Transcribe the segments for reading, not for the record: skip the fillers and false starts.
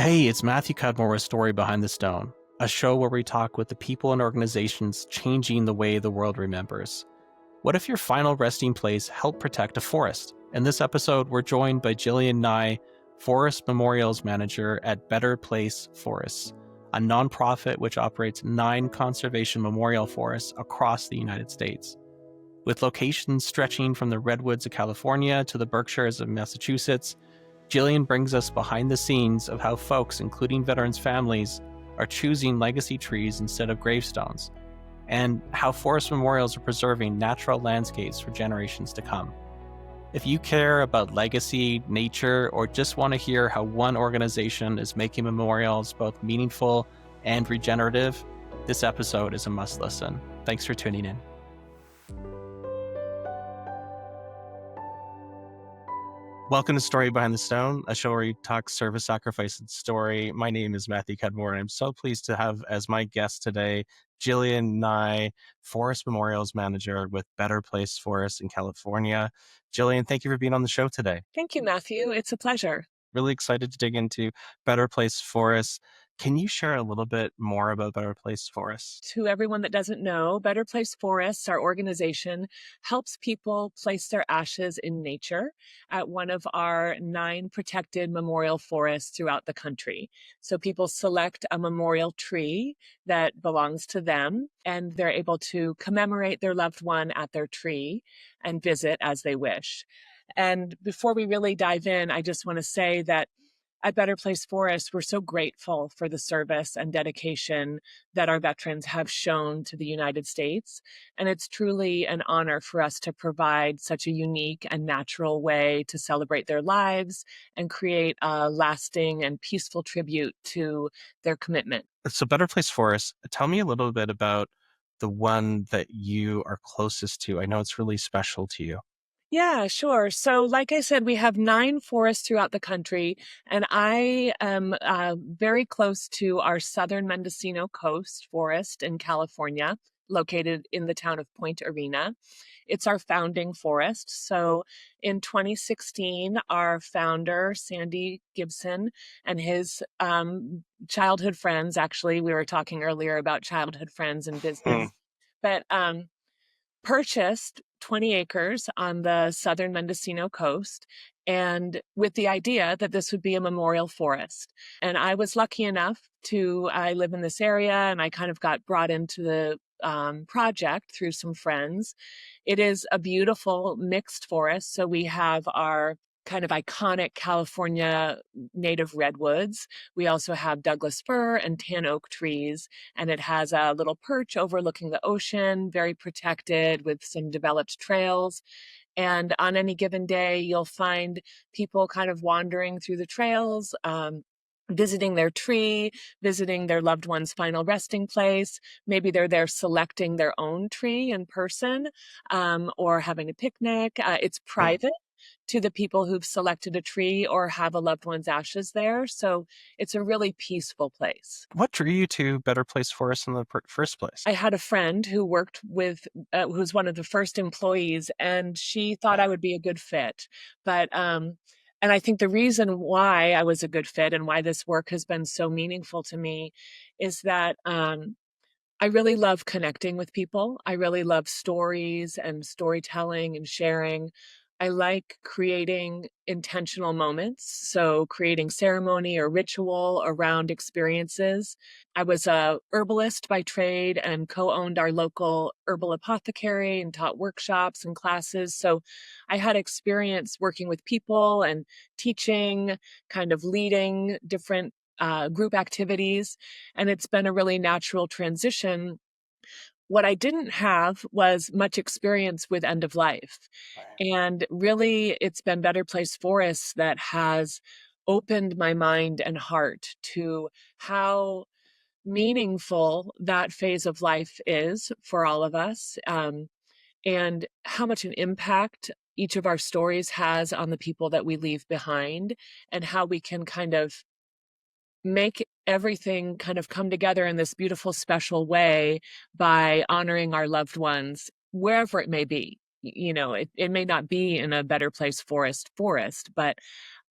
Hey, it's Matthew Cudmore with Story Behind the Stone, a show where we talk with the people and organizations changing the way the world remembers. What if your final resting place helped protect a forest? In this episode, we're joined by Gillian Nye, Forest Memorials Manager at Better Place Forests, a nonprofit which operates 9 conservation memorial forests across the United States. With locations stretching from the redwoods of California to the Berkshires of Massachusetts, Gillian brings us behind the scenes of how folks, including veterans' families, are choosing legacy trees instead of gravestones, and how forest memorials are preserving natural landscapes for generations to come. If you care about legacy, nature, or just want to hear how one organization is making memorials both meaningful and regenerative, this episode is a must listen. Thanks for tuning in. Welcome to Story Behind the Stone, a show where we talk service, sacrifice, and story. My name is Matthew Cudmore, and I'm so pleased to have as my guest today, Gillian Nye, Forest Memorials Manager with Better Place Forests in California. Gillian, thank you for being on the show today. Thank you, Matthew. It's a pleasure. Really excited to dig into Better Place Forests. Can you share a little bit more about Better Place Forests? To everyone that doesn't know, Better Place Forests, our organization, helps people place their ashes in nature at one of our 9 protected memorial forests throughout the country. So people select a memorial tree that belongs to them, and they're able to commemorate their loved one at their tree and visit as they wish. And before we really dive in, I just want to say that at Better Place Forest, we're so grateful for the service and dedication that our veterans have shown to the United States. And it's truly an honor for us to provide such a unique and natural way to celebrate their lives and create a lasting and peaceful tribute to their commitment. So Better Place Forests, tell me a little bit about the one that you are closest to. I know it's really special to you. Yeah, sure. So, like I said, we have 9 forests throughout the country, and I am very close to our southern Mendocino Coast forest in California, located in the town of Point Arena. It's our founding forest. So, in 2016, our founder, Sandy Gibson, and his childhood friends, actually, we were talking earlier about childhood friends and business, but purchased 20 acres on the southern Mendocino coast, and with the idea that this would be a memorial forest. And I was lucky enough I live in this area, and I kind of got brought into the project through some friends. It is a beautiful mixed forest. So we have our kind of iconic California native redwoods. We also have Douglas fir and tan oak trees, and it has a little perch overlooking the ocean, very protected with some developed trails. And on any given day, you'll find people kind of wandering through the trails, visiting their tree, visiting their loved one's final resting place. Maybe they're there selecting their own tree in person, or having a picnic. It's private to the people who've selected a tree or have a loved one's ashes there. So it's a really peaceful place. What drew you to Better Place Forests in the first place? I had a friend who worked with, who's one of the first employees, and she thought I would be a good fit. But, and I think the reason why I was a good fit and why this work has been so meaningful to me is that I really love connecting with people. I really love stories and storytelling and sharing. I like creating intentional moments, so creating ceremony or ritual around experiences. I was a herbalist by trade and co-owned our local herbal apothecary and taught workshops and classes. So I had experience working with people and teaching, kind of leading different group activities, and it's been a really natural transition. What I didn't have was much experience with end of life. And really, it's been Better Place Forests that has opened my mind and heart to how meaningful that phase of life is for all of us, and how much an impact each of our stories has on the people that we leave behind, and how we can kind of make everything kind of come together in this beautiful, special way by honoring our loved ones, wherever it may be. You know, it may not be in a Better Place forest, but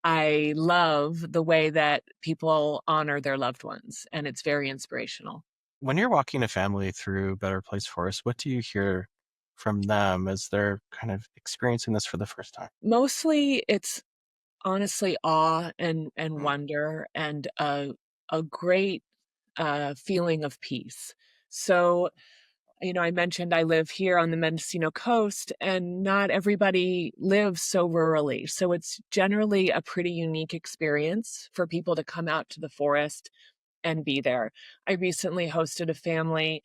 I love the way that people honor their loved ones, and it's very inspirational. When you're walking a family through Better Place Forest, what do you hear from them as they're kind of experiencing this for the first time? Mostly, it's honestly awe and Mm. wonder and a great feeling of peace. So, I mentioned I live here on the Mendocino coast, and not everybody lives so rurally. So it's generally a pretty unique experience for people to come out to the forest and be there. I recently hosted a family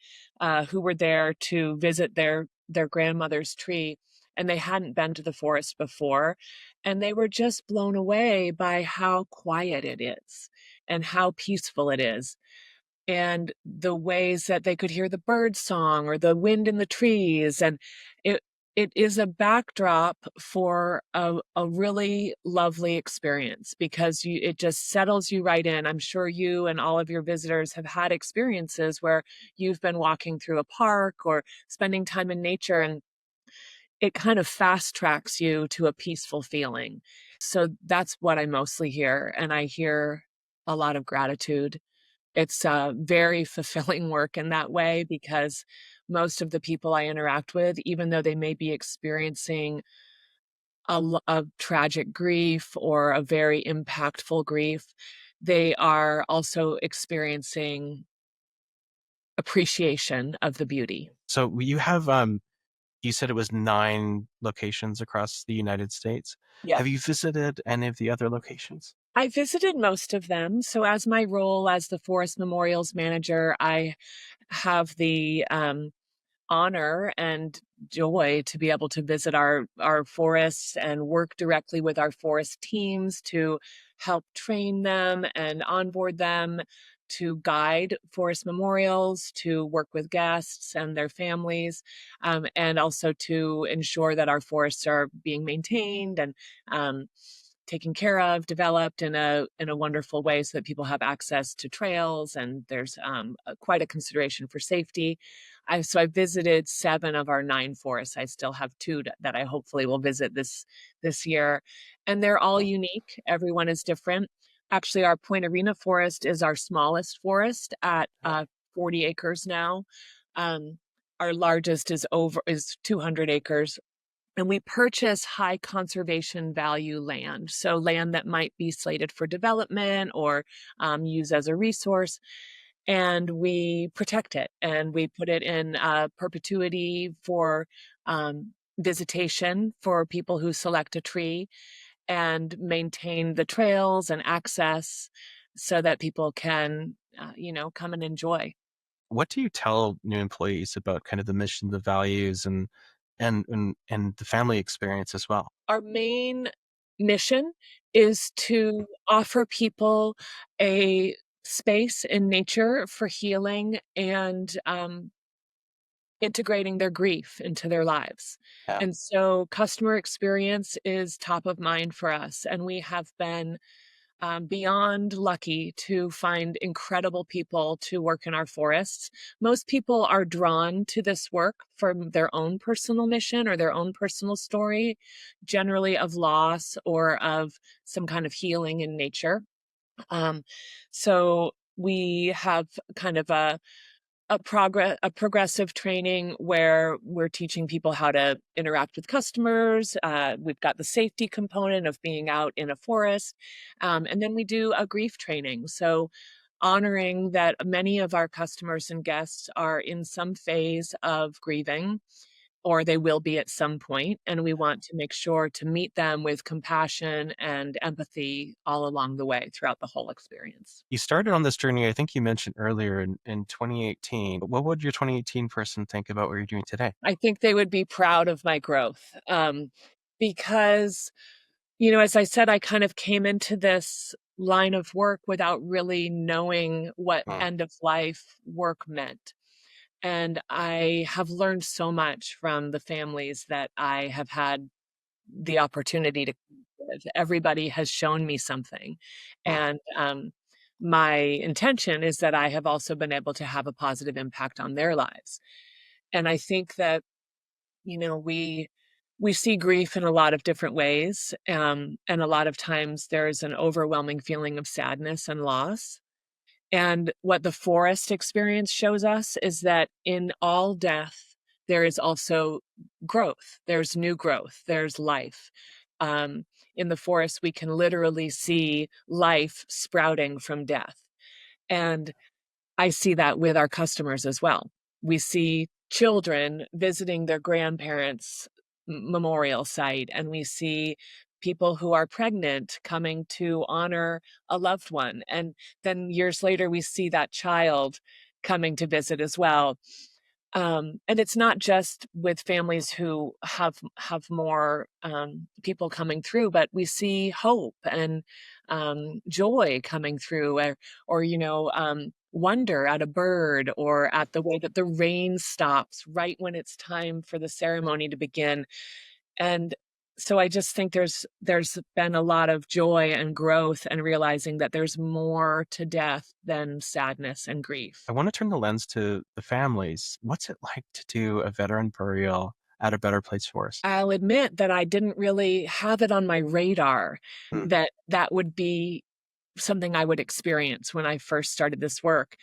who were there to visit their grandmother's tree, and they hadn't been to the forest before, and they were just blown away by how quiet it is and how peaceful it is, and the ways that they could hear the bird song or the wind in the trees. And it it is a backdrop for a really lovely experience because it just settles you right in. I'm sure you and all of your visitors have had experiences where you've been walking through a park or spending time in nature, and it kind of fast tracks you to a peaceful feeling. So that's what I mostly hear, and I hear a lot of gratitude. It's very fulfilling work in that way because most of the people I interact with, even though they may be experiencing a tragic grief or a very impactful grief, they are also experiencing appreciation of the beauty. So you have, you said it was 9 locations across the United States. Yes. Have you visited any of the other locations? I visited most of them. So, as my role as the Forest Memorials Manager, I have the honor and joy to be able to visit our forests and work directly with our forest teams to help train them and onboard them, to guide forest memorials, to work with guests and their families, and also to ensure that our forests are being maintained and um, taken care of, developed in a wonderful way so that people have access to trails, and there's quite a consideration for safety. I visited 7 of our 9 forests. I still have 2 that I hopefully will visit this year, and they're all Mm. unique. Everyone is different. Actually, our Point Arena forest is our smallest forest at Yeah. 40 acres now. Um, our largest is 200 acres, and we purchase high conservation value land, so land that might be slated for development or used as a resource, and we protect it and we put it in perpetuity for visitation for people who select a tree, and maintain the trails and access so that people can, come and enjoy. What do you tell new employees about kind of the mission, the values, and the family experience as well? Our main mission is to offer people a space in nature for healing and integrating their grief into their lives. Yeah. And so customer experience is top of mind for us. And we have been beyond lucky to find incredible people to work in our forests. Most people are drawn to this work from their own personal mission or their own personal story, generally of loss or of some kind of healing in nature. Um, so we have kind of a progressive training where we're teaching people how to interact with customers. We've got the safety component of being out in a forest, and then we do a grief training. So honoring that many of our customers and guests are in some phase of grieving, or they will be at some point, and we want to make sure to meet them with compassion and empathy all along the way throughout the whole experience. You started on this journey, I think you mentioned earlier in 2018. What would your 2018 person think about what you're doing today? I think they would be proud of my growth, because, as I said, I kind of came into this line of work without really knowing what Mm. end of life work meant. And I have learned so much from the families that I have had the opportunity to with. Everybody has shown me something. Mm. And my intention is that I have also been able to have a positive impact on their lives. And I think that, we We see grief in a lot of different ways, and a lot of times there's an overwhelming feeling of sadness and loss. And what the forest experience shows us is that in all death, there is also growth. There's new growth. There's life. Um, in the forest, we can literally see life sprouting from death. And I see that with our customers as well. We see children visiting their grandparents' memorial site, and we see people who are pregnant coming to honor a loved one. And then years later, we see that child coming to visit as well. And it's not just with families who have more people coming through, but we see hope and joy coming through, or wonder at a bird or at the way that the rain stops right when it's time for the ceremony to begin. And so I just think there's been a lot of joy and growth and realizing that there's more to death than sadness and grief. I want to turn the lens to the families. What's it like to do a veteran burial at a Better Place Forest? I'll admit that I didn't really have it on my radar Mm. that that would be something I would experience when I first started this work.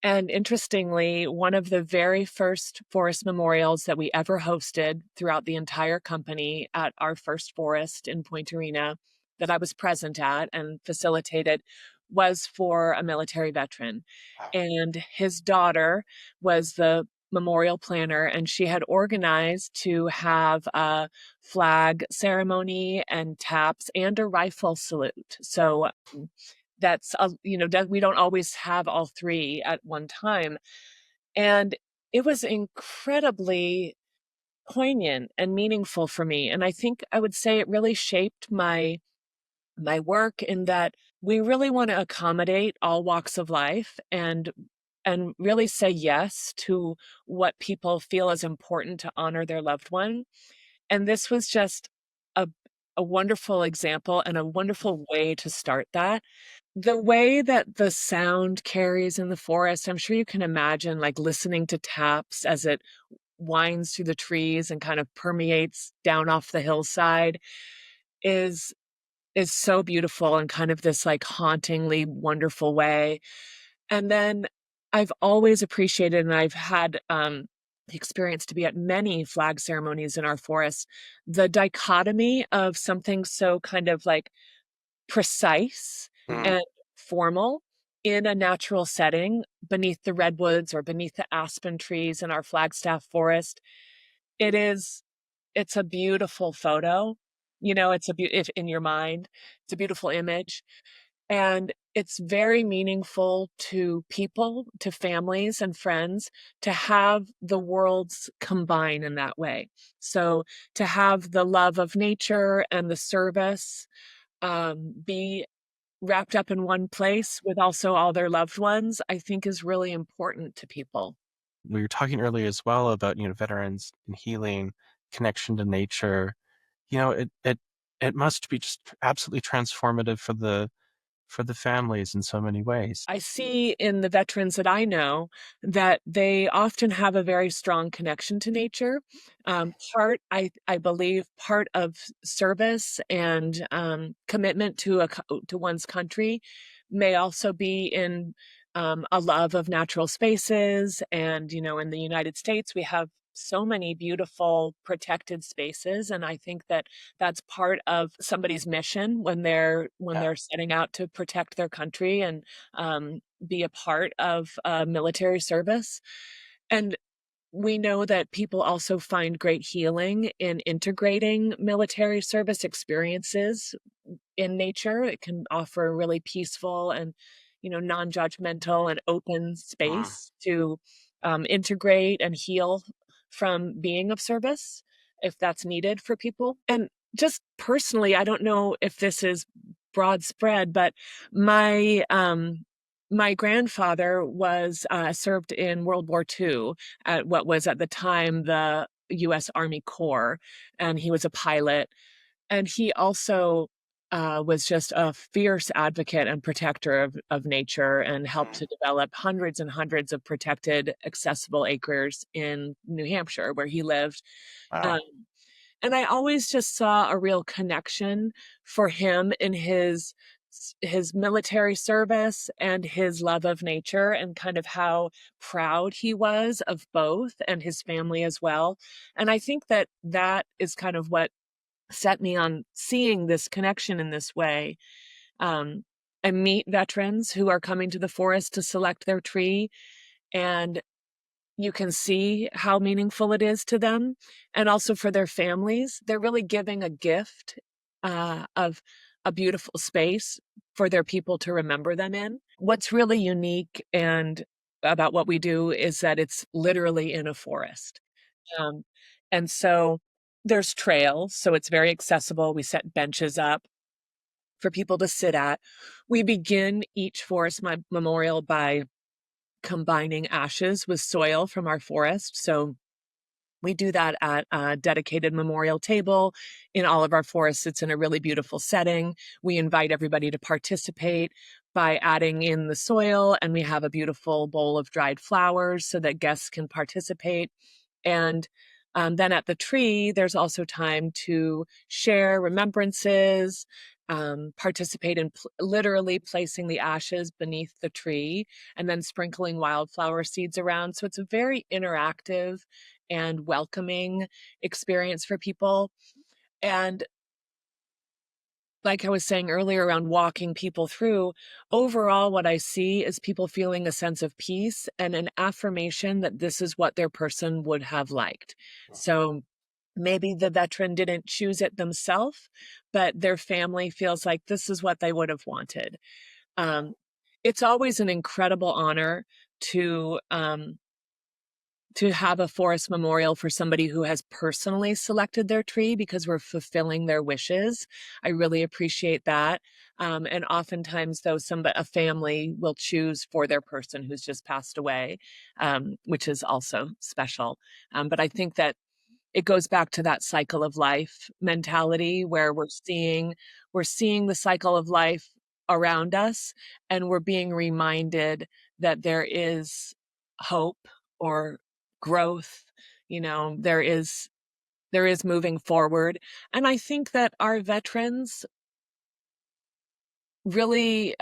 And interestingly, one of the very first forest memorials that we ever hosted throughout the entire company at our first forest in Point Arena that I was present at and facilitated was for a military veteran. Wow. And his daughter was the memorial planner, and she had organized to have a flag ceremony and taps and a rifle salute. So that's that we don't always have all three at one time. And it was incredibly poignant and meaningful for me. And I think I would say it really shaped my work in that we really want to accommodate all walks of life and really say yes to what people feel is important to honor their loved one. And this was just a a wonderful example and a wonderful way to start that. The way that the sound carries in the forest, I'm sure you can imagine, like, listening to taps as it winds through the trees and kind of permeates down off the hillside is is so beautiful in kind of this, like, hauntingly wonderful way. And then I've always appreciated, and I've had, the experience to be at many flag ceremonies in our forest, the dichotomy of something so kind of, like, precise Mm. and formal in a natural setting beneath the redwoods or beneath the aspen trees in our Flagstaff forest. It is it's a beautiful photo. It's if in your mind, it's a beautiful image, and it's very meaningful to people, to families and friends to have the worlds combine in that way. So to have the love of nature and the service be wrapped up in one place with also all their loved ones, I think is really important to people. We were talking earlier as well about, veterans and healing, connection to nature. It must be just absolutely transformative for the families in so many ways. I see in the veterans that I know that they often have a very strong connection to nature. I believe, part of service and commitment to to one's country may also be in a love of natural spaces. And in the United States, we have so many beautiful protected spaces, and I think that that's part of somebody's mission when Yeah. they're setting out to protect their country and be a part of military service. And we know that people also find great healing in integrating military service experiences in nature. It can offer a really peaceful and non-judgmental and open Mm. space to integrate and heal from being of service if that's needed for people. And just personally, I don't know if this is broad spread, but my my grandfather was served in World War II at what was at the time the U.S. Army Corps, and he was a pilot. And he also was just a fierce advocate and protector of nature and helped Mm. to develop hundreds and hundreds of protected, accessible acres in New Hampshire, where he lived. Um, Wow. And I always just saw a real connection for him in his military service and his love of nature, and kind of how proud he was of both, and his family as well. And I think that that is kind of what set me on seeing this connection in this way. Um, I meet veterans who are coming to the forest to select their tree, and you can see how meaningful it is to them, and also for their families. They're really giving a gift of a beautiful space for their people to remember them in. What's really unique and about what we do is that it's literally in a forest. Um, and so there's trails, so it's very accessible. We set benches up for people to sit at. We begin each forest memorial by combining ashes with soil from our forest. So we do that at a dedicated memorial table in all of our forests. It's in a really beautiful setting. We invite everybody to participate by adding in the soil, and we have a beautiful bowl of dried flowers so that guests can participate. And then at the tree, there's also time to share remembrances, participate in literally placing the ashes beneath the tree, and then sprinkling wildflower seeds around. So it's a very interactive and welcoming experience for people. And like I was saying earlier around walking people through, overall, what I see is people feeling a sense of peace and an affirmation that this is what their person would have liked. So maybe the veteran didn't choose it themselves, but their family feels like this is what they would have wanted. Um, it's always an incredible honor to have a forest memorial for somebody who has personally selected their tree, because we're fulfilling their wishes. I really appreciate that. And oftentimes, though, a family will choose for their person who's just passed away, which is also special. But I think that it goes back to that cycle of life mentality, where we're seeing the cycle of life around us, and we're being reminded that there is hope or growth. There is moving forward. And I think that our veterans really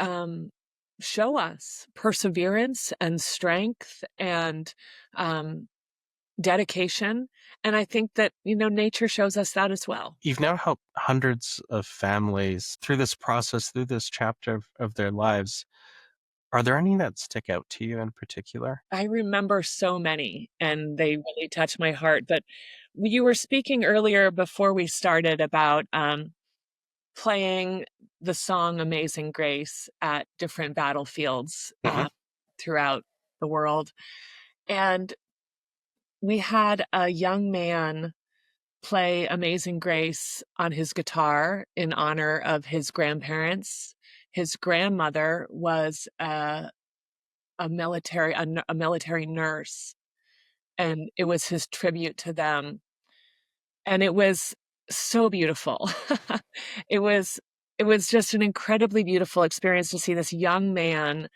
show us perseverance and strength and um, dedication. And I think that, nature shows us that as well. You've now helped hundreds of families through this process, through this chapter of their lives. Are there any that stick out to you in particular? I remember so many, and they really touch my heart. But you were speaking earlier before we started about playing the song Amazing Grace at different battlefields Hmm. throughout the world. And we had a young man play Amazing Grace on his guitar in honor of his grandparents. His grandmother was a military nurse, and it was his tribute to them. And it was so beautiful. it was it was just an incredibly beautiful experience to see this young man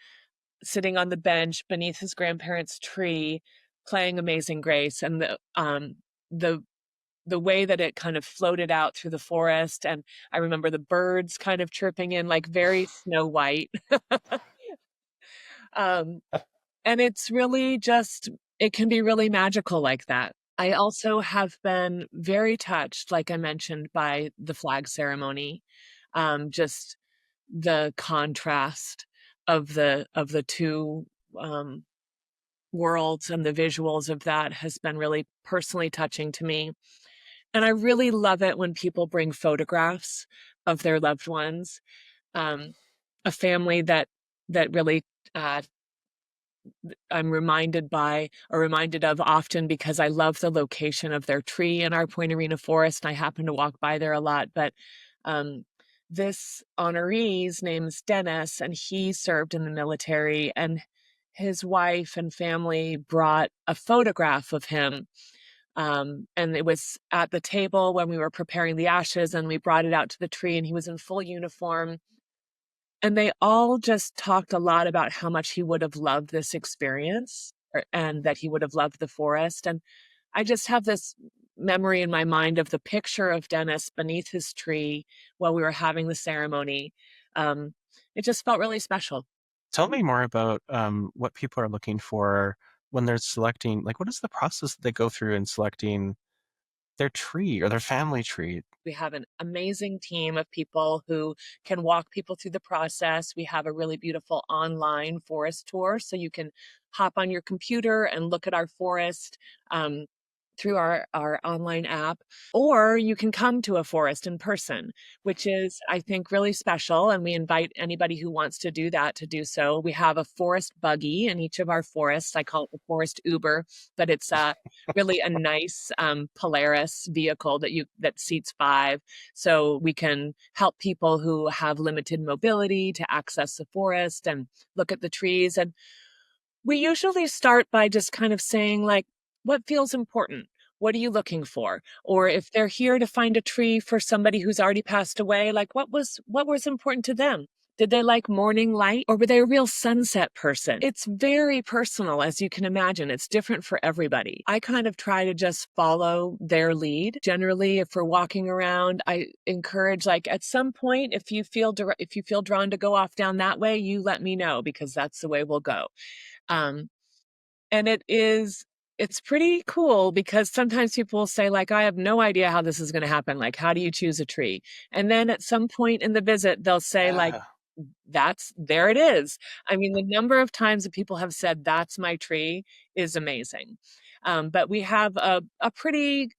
sitting on the bench beneath his grandparents' tree playing Amazing Grace, and the the way that it kind of floated out through the forest. And I remember the birds kind of chirping in, like very Snow White. um, and it can be really magical like that. I also have been very touched, like I mentioned, by the flag ceremony. Just the contrast of the two um, worlds, and the visuals of that has been really personally touching to me. And I really love it when people bring photographs of their loved ones. Um, a family that really uh, I'm reminded of often, because I love the location of their tree in our Point Arena forest, and I happen to walk by there a lot. But um, this honoree's name's Dennis, and he served in the military, and his wife and family brought a photograph of him. And it was at the table when we were preparing the ashes, and we brought it out to the tree, and he was in full uniform. And they all just talked a lot about how much he would have loved this experience, and that he would have loved the forest. And I just have this memory in my mind of the picture of Dennis beneath his tree while we were having the ceremony. Um, it just felt really special. Tell me more about what people are looking for when they're selecting, like, what is the process that they go through in selecting their tree or their family tree? We have an amazing team of people who can walk people through the process. We have a really beautiful online forest tour, so you can hop on your computer and look at our forest um, through our online app, or you can come to a forest in person, which is, I think, really special. And we invite anybody who wants to do that to do so. We have a forest buggy in each of our forests. I call it the forest Uber, but it's really a nice Polaris vehicle that seats five, so we can help people who have limited mobility to access the forest and look at the trees. And we usually start by just kind of saying, like, what feels important? What are you looking for? Or if they're here to find a tree for somebody who's already passed away, like, what was important to them? Did they like morning light, or were they a real sunset person? It's very personal, as you can imagine. It's different for everybody. I kind of try to just follow their lead. Generally, if we're walking around, I encourage, like, at some point, if you feel drawn to go off down that way, you let me know, because that's the way we'll go. Um, and it's pretty cool, because sometimes people will say, like, I have no idea how this is going to happen. Like, how do you choose a tree? And then at some point in the visit, they'll say, like, Yeah. that's there it is. I mean, the number of times that people have said, that's my tree, is amazing. But we have a pretty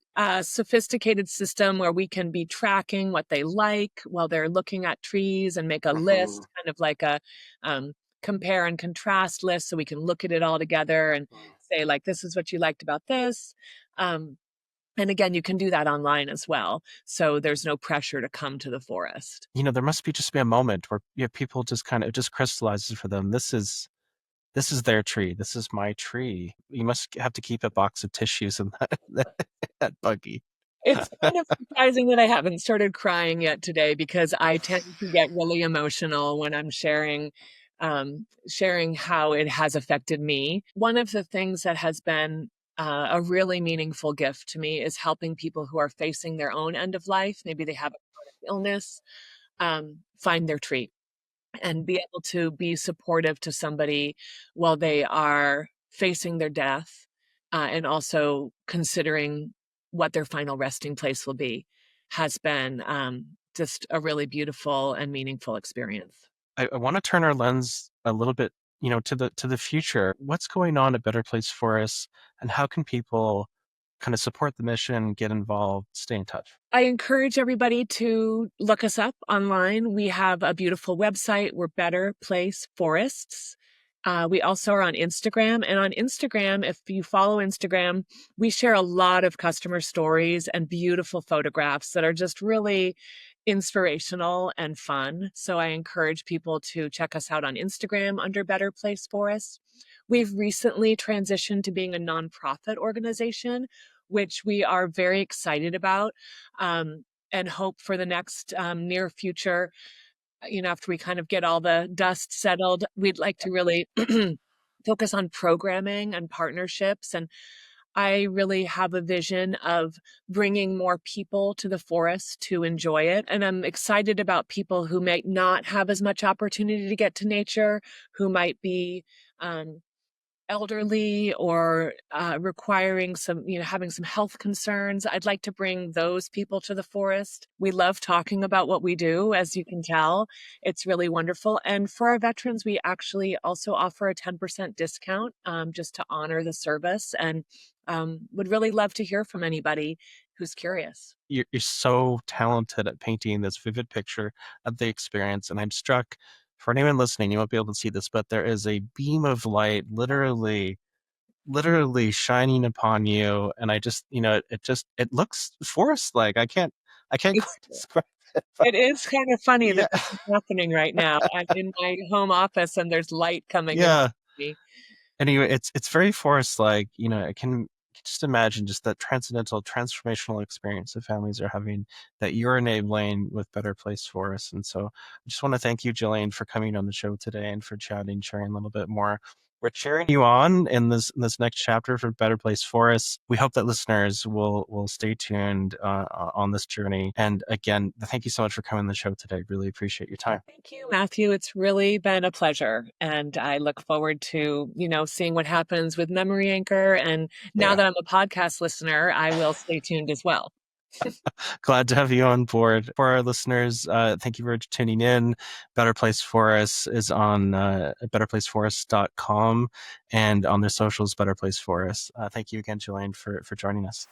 sophisticated system where we can be tracking what they like while they're looking at trees, and make a Mhm. list, kind of like a um, compare and contrast list, so we can look at it all together and say, like, this is what you liked about this. Um, and again, you can do that online as well. So there's no pressure to come to the forest. There must be just be a moment where people just kind of, it just crystallizes for them. This is their tree. This is my tree. You must have to keep a box of tissues in that buggy. It's kind of surprising that I haven't started crying yet today, because I tend to get really emotional when I'm sharing how it has affected me. One of the things that has been a really meaningful gift to me is helping people who are facing their own end of life. Maybe they have a chronic illness, find their tree, and be able to be supportive to somebody while they are facing their death, and also considering what their final resting place will be, has been just a really beautiful and meaningful experience. I want to turn our lens a little bit, to the future. What's going on at Better Place for Us, and how can people kind of support the mission, get involved, stay in touch? I encourage everybody to look us up online. We have a beautiful website. We're Better Place Forests. We also are on Instagram. And on Instagram, if you follow Instagram, we share a lot of customer stories and beautiful photographs that are just really inspirational and fun. So I encourage people to check us out on Instagram under Better Place Forests. We've recently transitioned to being a nonprofit organization, which we are very excited about, and hope for the next near future. After we kind of get all the dust settled, we'd like to really focus on programming and partnerships. And I really have a vision of bringing more people to the forest to enjoy it. And I'm excited about people who might not have as much opportunity to get to nature, who might be um, elderly, or requiring having some health concerns. I'd like to bring those people to the forest. We love talking about what we do, as you can tell. It's really wonderful. And for our veterans, we actually also offer a 10% discount, just to honor the service, and would really love to hear from anybody who's curious. You're so talented at painting this vivid picture of the experience, and I'm struck. For anyone listening, you won't be able to see this, but there is a beam of light, literally shining upon you, and I just, it looks forest-like. I can't It's quite describe it, but It is kind of funny yeah, that this is happening right now. I'm in my home office and there's light coming in yeah. me. Anyway, it's very forest-like. I can just imagine just that transcendental, transformational experience that families are having, that you're enabling with Better Place for Us. And so I just want to thank you, Jillian, for coming on the show today and for chatting, sharing a little bit more. we're cheering you on in this next chapter for Better Place Forests. We hope that listeners will stay tuned on this journey. And again, thank you so much for coming on the show today. Really appreciate your time. Thank you, Matthew. It's really been a pleasure. And I look forward to, seeing what happens with Memory Anchor. And now that I'm a podcast listener, I will stay tuned as well. Glad to have you on board. For our listeners, thank you for tuning in. Better Place Forests is on betterplaceforests.com and on their socials, Better Place Forests. Thank you again, Gillian, for joining us.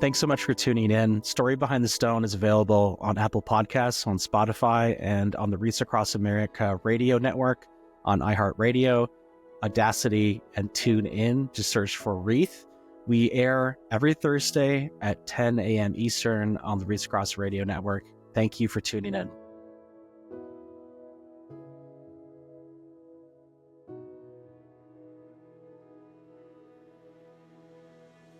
Thanks so much for tuning in. Story Behind the Stone is available on Apple Podcasts, on Spotify, and on the Reach Across America radio network, on iHeartRadio, Audacity, and TuneIn. Just search for Wreath. We air every Thursday at 10 a.m. Eastern on the Reach Across Radio Network. Thank you for tuning in.